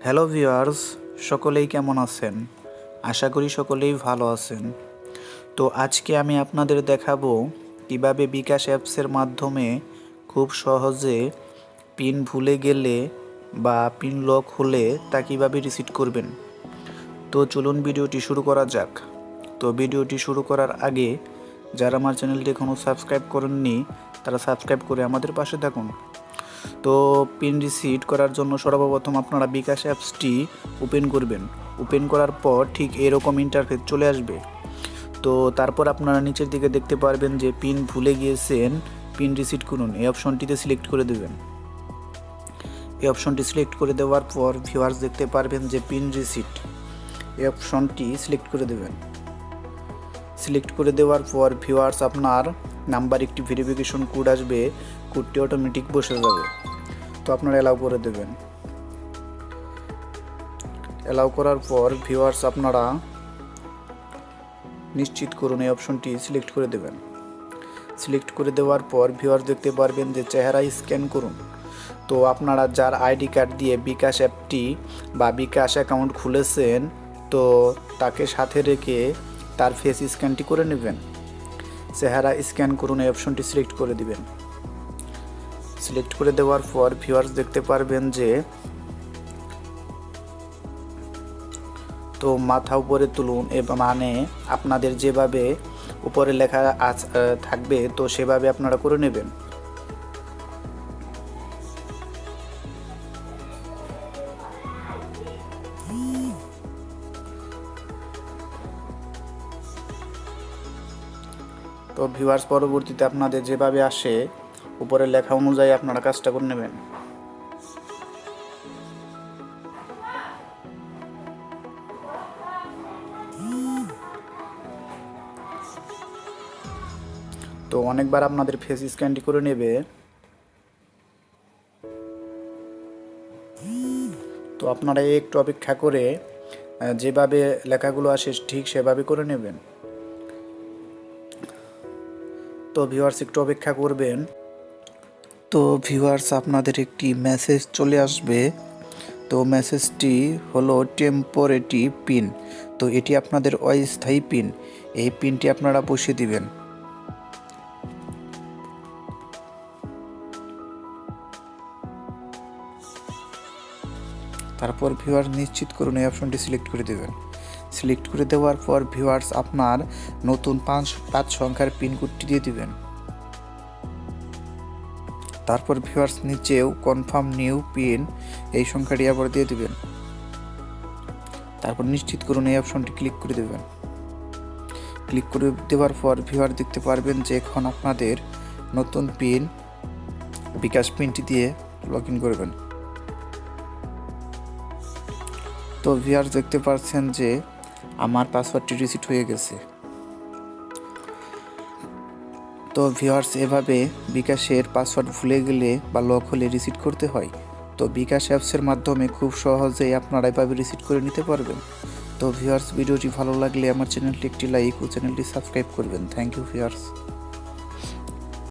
Hello viewers, সকলেই কেমন আছেন? আশা করি সকলেই ভালো আছেন। তো আজকে আমি আপনাদের দেখাবো কিভাবে বিকাশ অ্যাপসের মাধ্যমে খুব সহজে পিন ভুলে গেলে বা পিন লক হলে তা কিভাবে রিসেট করবেন। তো চলুন ভিডিওটি শুরু করা যাক। তো ভিডিওটি শুরু করার আগে যারা আমার চ্যানেলটি এখনও সাবস্ক্রাইব করেননি তারা সাবস্ক্রাইব করে আমাদের পাশে থাকুন। তো পিন রিসিট করার জন্য সর্বপ্রথম আপনারা বিকাশ অ্যাপসটি ওপেন করবেন। ওপেন করার পর ঠিক এরকম ইন্টারফেস চলে আসবে। তো তারপর আপনারা নিচের দিকে দেখতে পারবেন যে পিন ভুলে গিয়েছেন, পিন রিসিট করুন, এই অপশনটিতে সিলেক্ট করে দেবেন। এই অপশনটি সিলেক্ট করে দেওয়ার পর ভিউয়ার্স দেখতে পারবেন যে পিন রিসিট, এই অপশনটি সিলেক্ট করে দেবেন। সিলেক্ট করে দেওয়ার পর ভিউয়ার্স আপনার নাম্বার একটি ভেরিফিকেশন কোড আসবে, কোডটি অটোমেটিক বসে যাবে। তো আপনারা অ্যালাউ করে দেবেন। অ্যালাউ করার পর ভিউয়ার্স আপনারা নিশ্চিত করুন, এই অপশনটি সিলেক্ট করে দেবেন। সিলেক্ট করে দেওয়ার পর ভিউয়ার্স দেখতে পারবেন যে চেহারা স্ক্যান করুন। তো আপনারা যার আইডি কার্ড দিয়ে বিকাশ অ্যাপটি বা বিকাশ অ্যাকাউন্ট খুলেছেন তো তাকে সাথে রেখে তার ফেস স্ক্যানটি করে নেবেন। চেহারা স্ক্যান করুন, এই অপশনটি সিলেক্ট করে দিবেন। সিলেক্ট করে দেওয়ার পর ভিউয়ার্স দেখতে পারবেন যে তো মাথা উপরে তুলুন, মানে আপনাদের যেভাবে উপরে লেখা থাকবে তো সেভাবে আপনারা করে নেবেন। তো ভিউয়ার্স পরবর্তীতে আপনাদের যেভাবে আসে উপরে লেখা অনুযায়ী আপনারা কাজটা করে নেবেন। তো অনেকবার আপনাদের ফেস স্ক্যানটি করে নেবে। তো আপনারা একটু অপেক্ষা করে যেভাবে লেখাগুলো আসে ঠিক সেভাবে করে নেবেন। তো ভিউয়ার্স একটু অপেক্ষা করবেন। তো ভিউয়ার্স আপনাদের একটি মেসেজ চলে আসবে। তো মেসেজটি হলো টেম্পোরারি পিন। তো এটি আপনাদের অস্থায়ী পিন। এই পিনটি আপনারা বসিয়ে দিবেন। তারপর ভিউয়ার্স নিশ্চিত করুন, এই অপশনটি সিলেক্ট করে দেবেন। সিলেক্ট করে দেওয়ার পর ভিউয়ার্স আপনার নতুন 5 সংখ্যার পিন কোডটি দিয়ে দিবেন। তারপর ভিউয়ার্স নিচেও কনফার্ম নিউ পিন, এই সংখ্যাটি আবার দিয়ে দিবেন। তারপর নিশ্চিত করুন, এই অপশনটি ক্লিক করে দেবেন। ক্লিক করে দেওয়ার পর ভিউয়ার দেখতে পারবেন যে এখন আপনাদের নতুন পিন বিকাশ পিনটি দিয়ে লগ ইন করবেন। তো ভিউয়ার্স দেখতে পাচ্ছেন যে আমার পাসওয়ার্ডটি রিসেট হয়ে গেছে। তো ভিউয়ার্স এভাবে বিকাশের পাসওয়ার্ড ভুলে গেলে বা লক হলে রিসেট করতে হয়। তো বিকাশ অ্যাপসের মাধ্যমে খুব সহজেই আপনারা এভাবে রিসেট করে নিতে পারবেন। তো ভিউয়ার্স ভিডিওটি ভালো লাগলে আমার চ্যানেলটি একটি লাইক ও চ্যানেলটি সাবস্ক্রাইব করবেন। Thank you viewers.